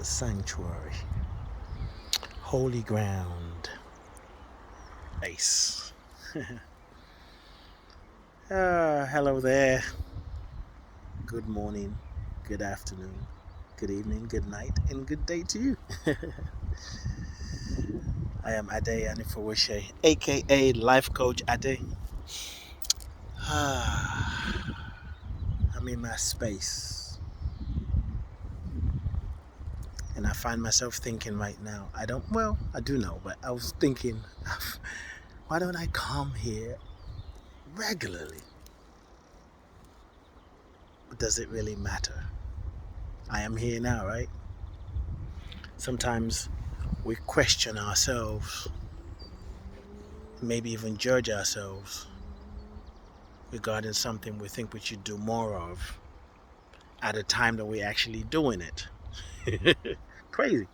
sanctuary, holy ground, base. Hello there. Good morning, good afternoon, good evening, good night, and good day to you. I am Ade Anifowoshe, aka Life Coach Ade. I'm in my space, and I find myself thinking right now. I do know, but I was thinking, why don't I come here regularly? But does it really matter? I am here now, right? Sometimes we question ourselves, maybe even judge ourselves regarding something we think we should do more of at a time that we're actually doing it. Crazy.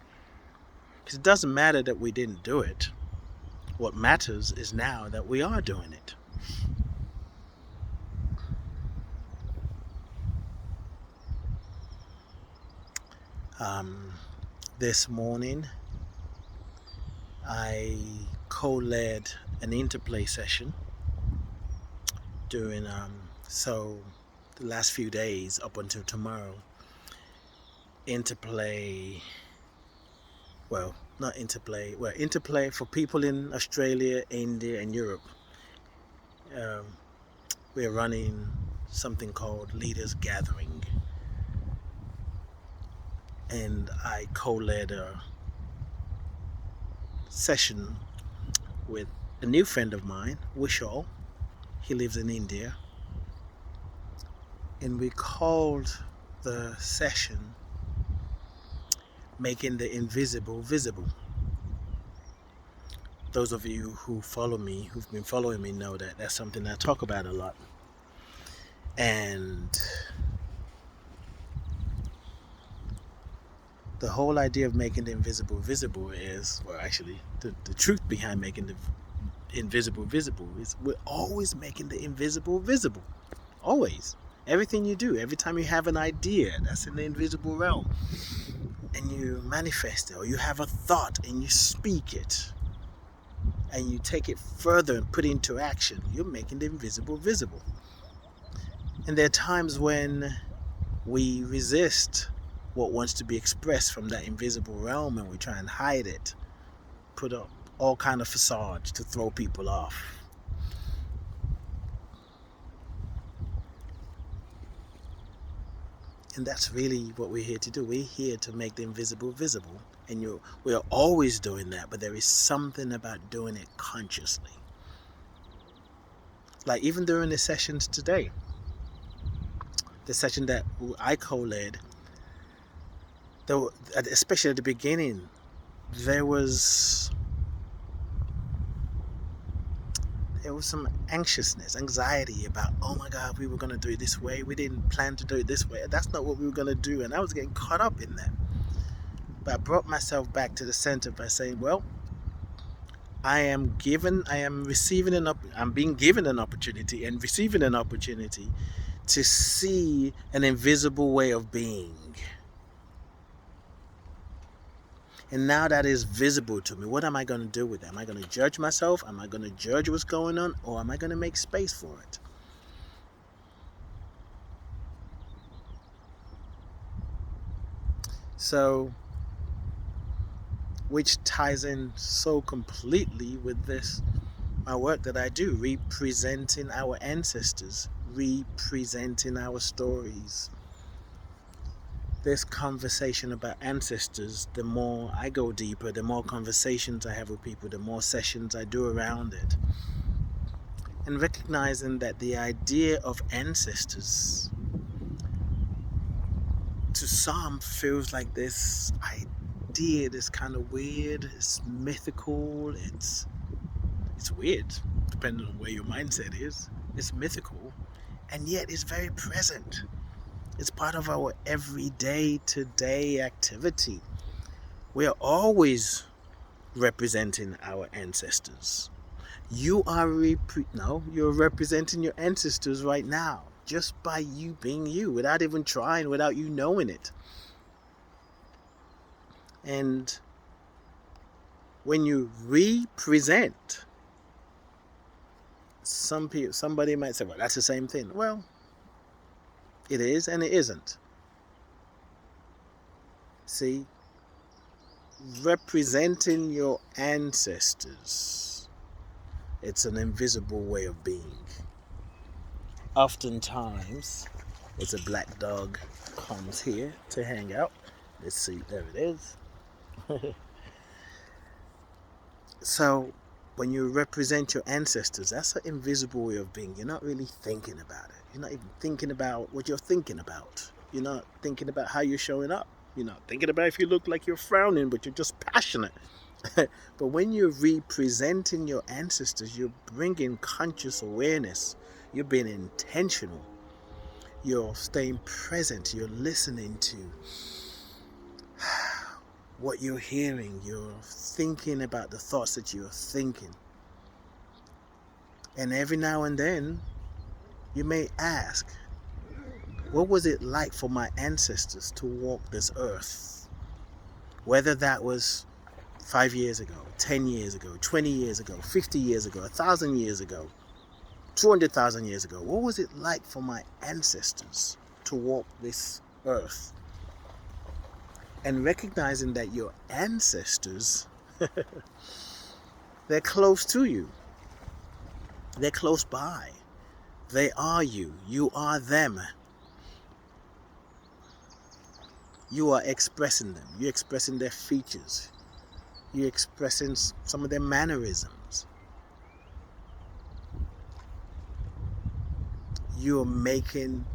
Because it doesn't matter that we didn't do it. What matters is now that we are doing it. This morning, I co-led an interplay session during the last few days up until tomorrow. Interplay for people in Australia, India, and Europe. We're running something called Leaders Gathering, and I co-led a session with a new friend of mine, Wishal. He lives in India, and we called the session Making the Invisible Visible. Those of you who follow me, who've been following me, know that that's something I talk about a lot. And the whole idea of making the invisible visible is, well, actually, the truth behind making the invisible visible is we're always making the invisible visible. Always. Everything you do, every time you have an idea that's in the invisible realm and you manifest it, or you have a thought and you speak it and you take it further and put it into action, you're making the invisible visible. And there are times when we resist what wants to be expressed from that invisible realm, and we try and hide it, put up all kind of facades to throw people off. And that's really what we're here to do. We're here to make the invisible visible, and we're always doing that, but there is something about doing it consciously. Like even during the sessions today, the session that I co-led, especially at the beginning, there was some anxiety about, oh my God, we were going to do it this way. We didn't plan to do it this way. That's not what we were going to do. And I was getting caught up in that. But I brought myself back to the center by saying, well, I'm being given an opportunity and receiving an opportunity to see an invisible way of being. And now that is visible to me. What am I going to do with it? Am I going to judge myself? Am I going to judge what's going on? Or am I going to make space for it? So, which ties in so completely with my work that I do, representing our ancestors, representing our stories. This conversation about ancestors, the more I go deeper, the more conversations I have with people, the more sessions I do around it. And recognizing that the idea of ancestors to some feels like this idea, this kind of weird, it's mythical, it's weird, depending on where your mindset is. It's mythical, and yet it's very present. It's part of our everyday today activity. We are always representing our ancestors. You're representing your ancestors right now, just by you being you, without even trying, without you knowing it. And when you represent, somebody might say, well, that's the same thing. Well, it is and it isn't. See, representing your ancestors, it's an invisible way of being. Oftentimes, it's a black dog comes here to hang out. Let's see, there it is. So, when you represent your ancestors, that's an invisible way of being. You're not really thinking about it. You're not even thinking about what you're thinking about. You're not thinking about how you're showing up. You're not thinking about if you look like you're frowning, but you're just passionate. But when you're representing your ancestors, you're bringing conscious awareness. You're being intentional. You're staying present. You're listening to what you're hearing. You're thinking about the thoughts that you're thinking. And every now and then, you may ask, what was it like for my ancestors to walk this earth? Whether that was 5 years ago, 10 years ago, 20 years ago, 50 years ago, 1,000 years ago, 200,000 years ago. What was it like for my ancestors to walk this earth? And recognizing that your ancestors, they're close to you. They're close by. They are you. You are them. You are expressing them. You're expressing their features. You're expressing some of their mannerisms. You're making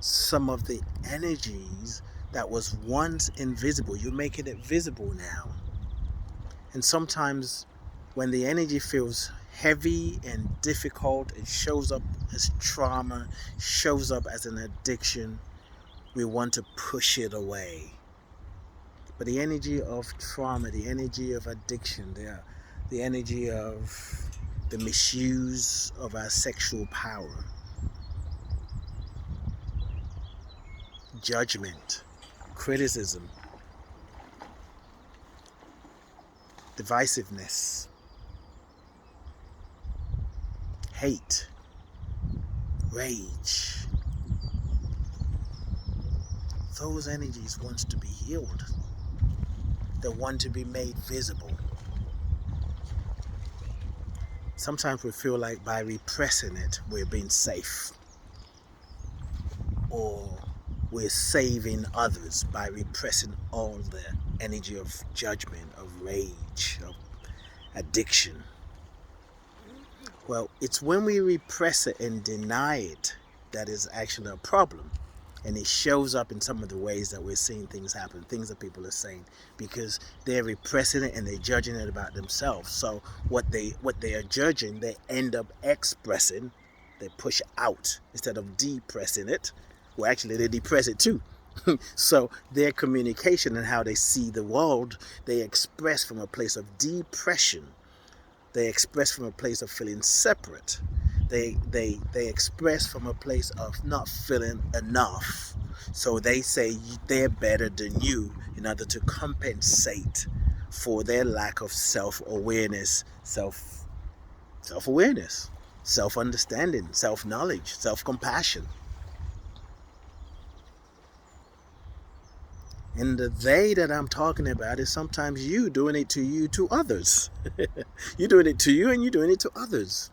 some of the energies that was once invisible. You're making it visible now. And sometimes when the energy feels heavy and difficult, it shows up as trauma, shows up as an addiction, we want to push it away. But the energy of trauma, the energy of addiction, the energy of the misuse of our sexual power, judgment, criticism, divisiveness, hate, rage, those energies want to be healed. They want to be made visible. Sometimes we feel like by repressing it, we're being safe. Or we're saving others by repressing all the energy of judgment, of rage, of addiction. Well, it's when we repress it and deny it that is actually a problem. And it shows up in some of the ways that we're seeing things happen, things that people are saying, because they're repressing it and they're judging it about themselves. So what they are judging, they end up expressing, they push out instead of depressing it. Well, actually, they depress it too. So their communication and how they see the world, they express from a place of depression. They express from a place of feeling separate. They express from a place of not feeling enough. So they say they're better than you in order to compensate for their lack of self-awareness, self-awareness, self-understanding, self-knowledge, self-compassion. And the they that I'm talking about is sometimes you doing it to you to others. You're doing it to you and you're doing it to others.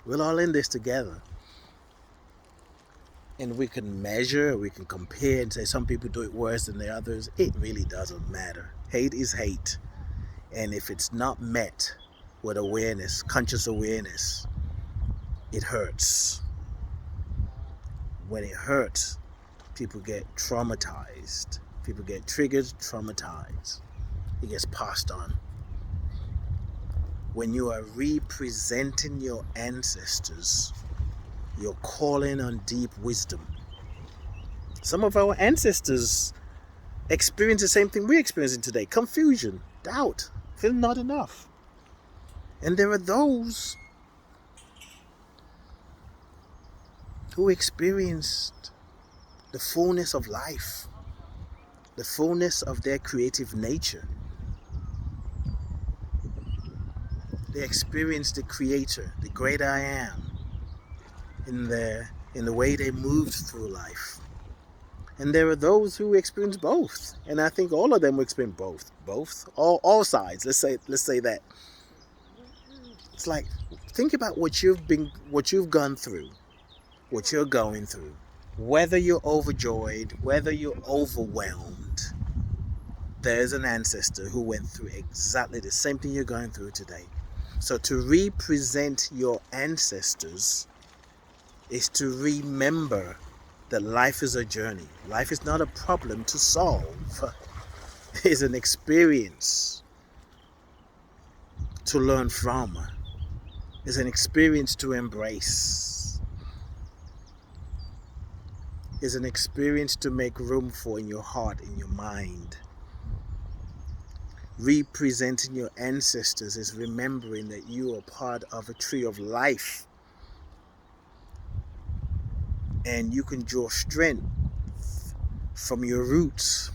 We're all in this together. And we can measure, we can compare and say some people do it worse than the others. It really doesn't matter. Hate is hate. And if it's not met with awareness, conscious awareness, it hurts. When it hurts, people get traumatized. People get triggered, traumatized. It gets passed on. When you are representing your ancestors, you're calling on deep wisdom. Some of our ancestors experience the same thing we're experiencing today. Confusion, doubt, feel not enough. And there are those who experienced the fullness of life. the fullness of their creative nature. They experience the Creator, the great I am, in the way they moved through life. And there are those who experience both, and I think all of them will experience both, all sides. Let's say that. It's like, think about what you've gone through, what you're going through. Whether you're overjoyed, whether you're overwhelmed, there's an ancestor who went through exactly the same thing you're going through today. So to represent your ancestors is to remember that life is a journey. Life is not a problem to solve. It's an experience to learn from. It's an experience to embrace. It's an experience to make room for in your heart, in your mind. Representing your ancestors is remembering that you are part of a tree of life. And you can draw strength from your roots.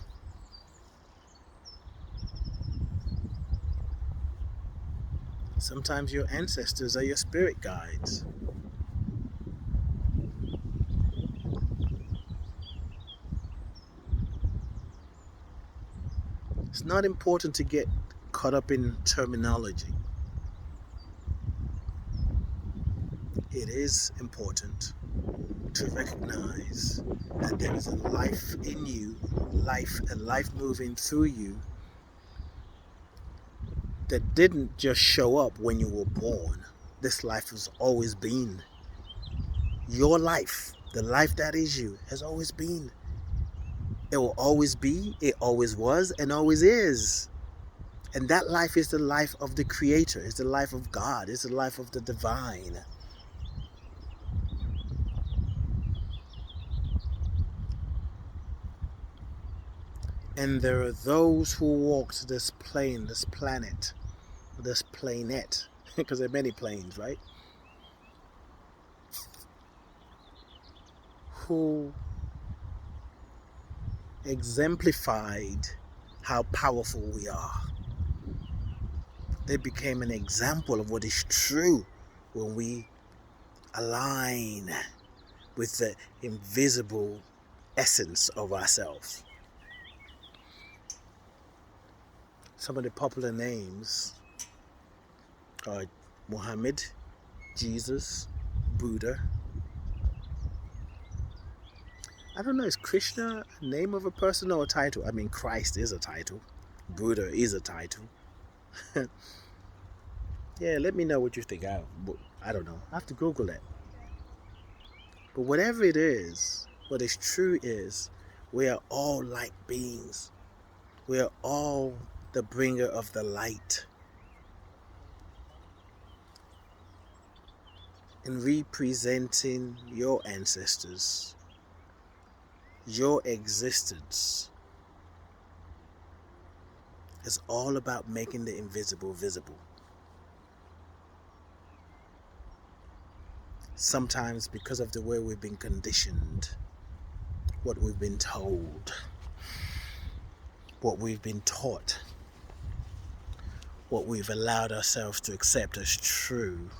Sometimes your ancestors are your spirit guides. It's not important to get caught up in terminology. It is important to recognize that there is a life in you, a life moving through you that didn't just show up when you were born. This life has always been. Your life, the life that is you, has always been. It will always be, it always was, and always is. And that life is the life of the Creator, it's the life of God, it's the life of the divine. And there are those who walked this plane, this planet, this planet, because there are many planes, right? Who exemplified how powerful we are. They became an example of what is true when we align with the invisible essence of ourselves. Some of the popular names are Muhammad, Jesus, Buddha. I don't know, is Krishna a name of a person or a title? I mean, Christ is a title. Buddha is a title. Yeah, let me know what you think. I don't know. I have to Google that. But whatever it is, what is true is we are all light beings. We are all the bringer of the light. In representing your ancestors, your existence is all about making the invisible visible. Sometimes because of the way we've been conditioned, what we've been told, what we've been taught, what we've allowed ourselves to accept as true,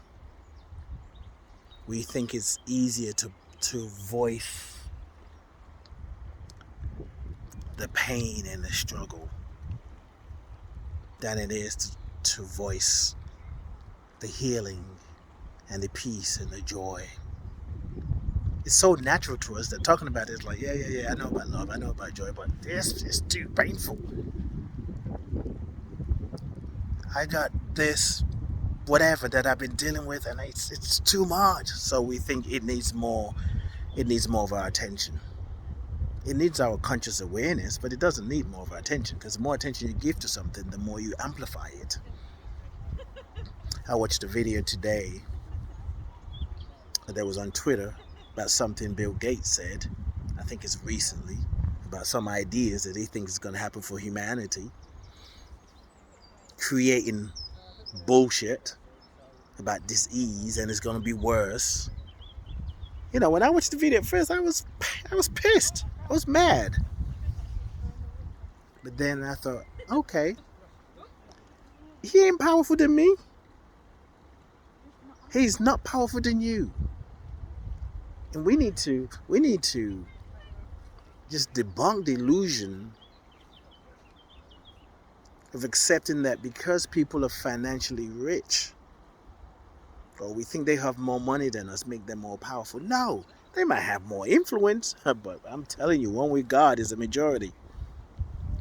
we think it's easier to voice the pain and the struggle than it is to voice the healing and the peace and the joy. It's so natural to us that talking about it is like, yeah, I know about love, I know about joy, but this is too painful. I got this whatever that I've been dealing with, and it's too much. So we think it needs more of our attention. It needs our conscious awareness, but it doesn't need more of our attention, because the more attention you give to something, the more you amplify it. I watched a video today that was on Twitter about something Bill Gates said, I think it's recently, about some ideas that he thinks is going to happen for humanity, creating bullshit about disease, and it's going to be worse. You know, when I watched the video at first, I was pissed. I was mad. But then I thought, okay, he ain't powerful than me. He's not powerful than you. And we need to just debunk the illusion of accepting that because people are financially rich, or we think they have more money than us, make them more powerful. No, they might have more influence, but I'm telling you, one with God is a majority.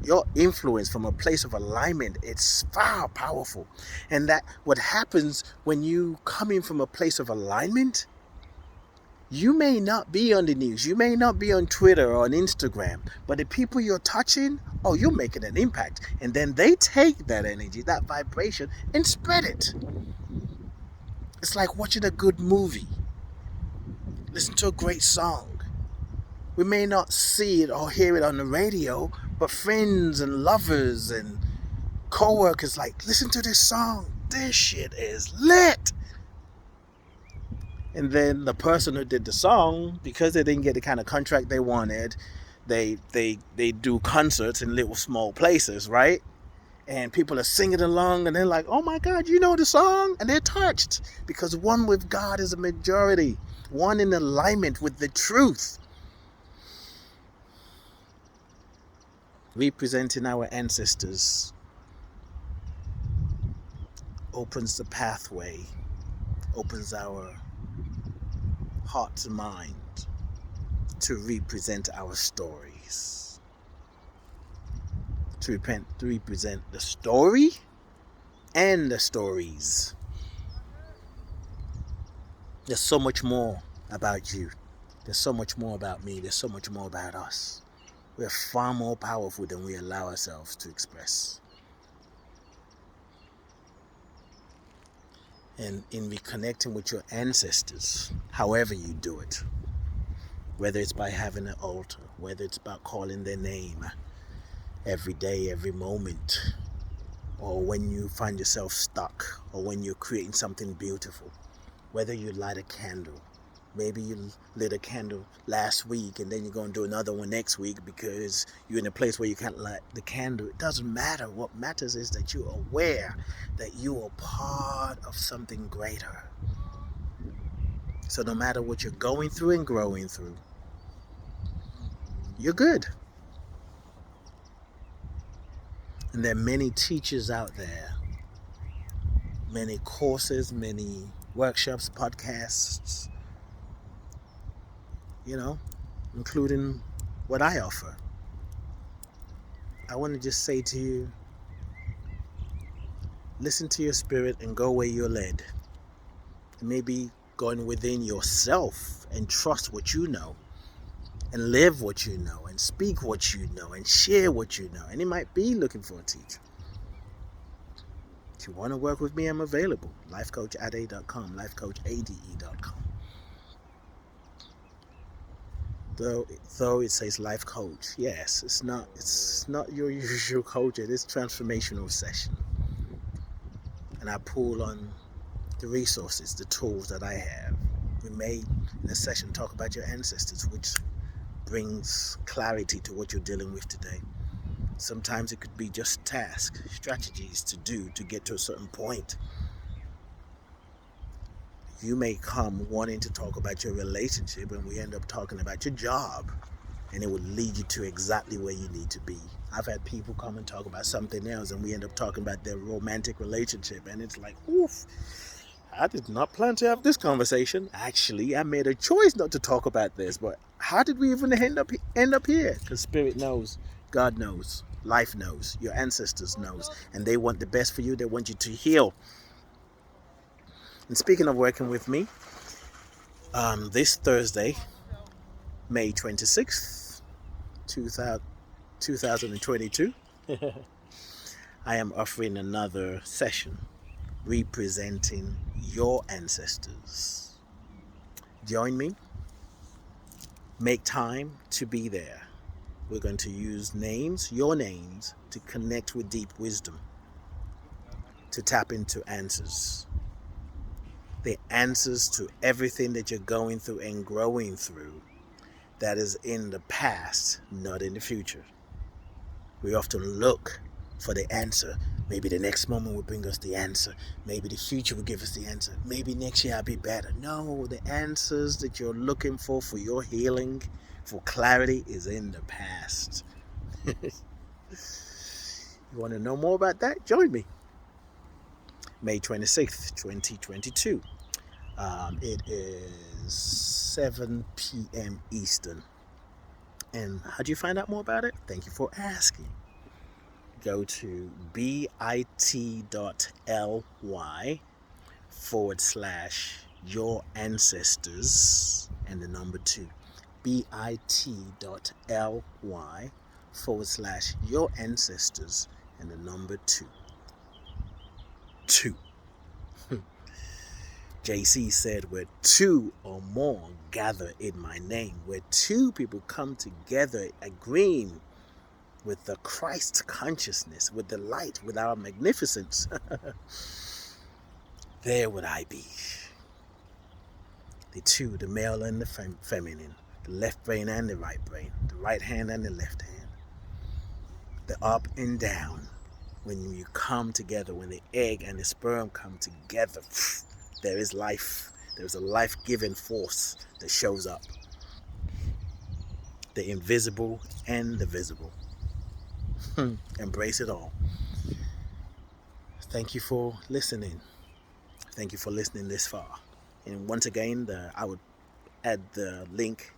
Your influence from a place of alignment, it's far powerful. And that what happens when you come in from a place of alignment, you may not be on the news, you may not be on Twitter or on Instagram, but the people you're touching, oh, you're making an impact. And then they take that energy, that vibration, and spread it. It's like watching a good movie. Listen to a great song. We may not see it or hear it on the radio, but friends and lovers and co-workers like, listen to this song. This shit is lit. And then the person who did the song, because they didn't get the kind of contract they wanted, they do concerts in little small places, right? And people are singing along and they're like, oh my God, you know the song? And they're touched because one with God is a majority, one in alignment with the truth. Representing our ancestors opens the pathway, opens our heart and mind to represent our stories. To represent the story and the stories. There's so much more about you. There's so much more about me. There's so much more about us. We're far more powerful than we allow ourselves to express. And in reconnecting with your ancestors, however you do it, whether it's by having an altar, whether it's about calling their name every day, every moment, or when you find yourself stuck, or when you're creating something beautiful, whether you light a candle, maybe you lit a candle last week and then you're going to do another one next week because you're in a place where you can't light the candle. It doesn't matter. What matters is that you're aware that you are part of something greater. So no matter what you're going through and growing through, you're good. And there are many teachers out there, many courses, many workshops, podcasts, including what I offer. I want to just say to you, listen to your spirit and go where you're led. Maybe going within yourself and trust what you know and live what you know and speak what you know and share what you know. And it might be looking for a teacher. If you want to work with me, I'm available. lifecoachade.com, lifecoachade.com. Though it says life coach, yes, it's not your usual coach. It is transformational session, and I pull on the resources, the tools that I have. We may in a session talk about your ancestors, which brings clarity to what you're dealing with today. Sometimes it could be just tasks, strategies to do to get to a certain point. You may come wanting to talk about your relationship and we end up talking about your job, and it would lead you to exactly where you need to be. I've had people come and talk about something else and we end up talking about their romantic relationship, and it's like, oof, I did not plan to have this conversation. Actually, I made a choice not to talk about this, but how did we even end up here? Because Spirit knows, God knows, life knows, your ancestors knows, and they want the best for you. They want you to heal. And speaking of working with me, this Thursday, May 26th, 2022, I am offering another session representing your ancestors. Join me. Make time to be there. We're going to use names, your names, to connect with deep wisdom, to tap into answers. The answers to everything that you're going through and growing through that is in the past, not in the future. We often look for the answer. Maybe the next moment will bring us the answer. Maybe the future will give us the answer. Maybe next year I'll be better. No, the answers that you're looking for your healing, for clarity, is in the past. You want to know more about that? Join me. May 26th, 2022. It is 7 p.m. Eastern. And how do you find out more about it? Thank you for asking. Go to bit.ly/your ancestors and the number 2. bit.ly/your ancestors and the number 2. 2. JC said, where 2 or more gather in my name, where 2 people come together agreeing with the Christ consciousness, with the light, with our magnificence, there would I be. The 2, the male and the feminine, the left brain and the right brain, the right hand and the left hand, the up and down. When you come together, when the egg and the sperm come together, there is life. There's a life-giving force that shows up. The invisible and the visible. Embrace it all. Thank you for listening. Thank you for listening this far. And once again, I would add the link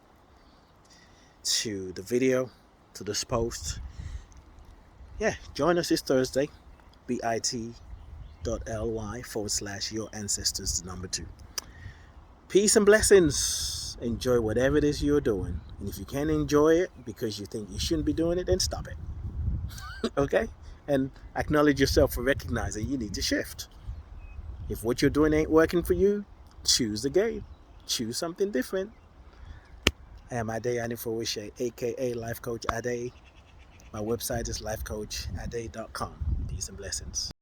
to the video, to this post. Yeah, join us this Thursday. bit.ly/your ancestors, the number 2. Peace and blessings. Enjoy whatever it is you're doing. And if you can't enjoy it because you think you shouldn't be doing it, then stop it. Okay? And acknowledge yourself for recognizing you need to shift. If what you're doing ain't working for you, choose the game. Choose something different. I am Ade Anifowishe, aka Life Coach Ade. My website is lifecoachade.com. Peace and blessings.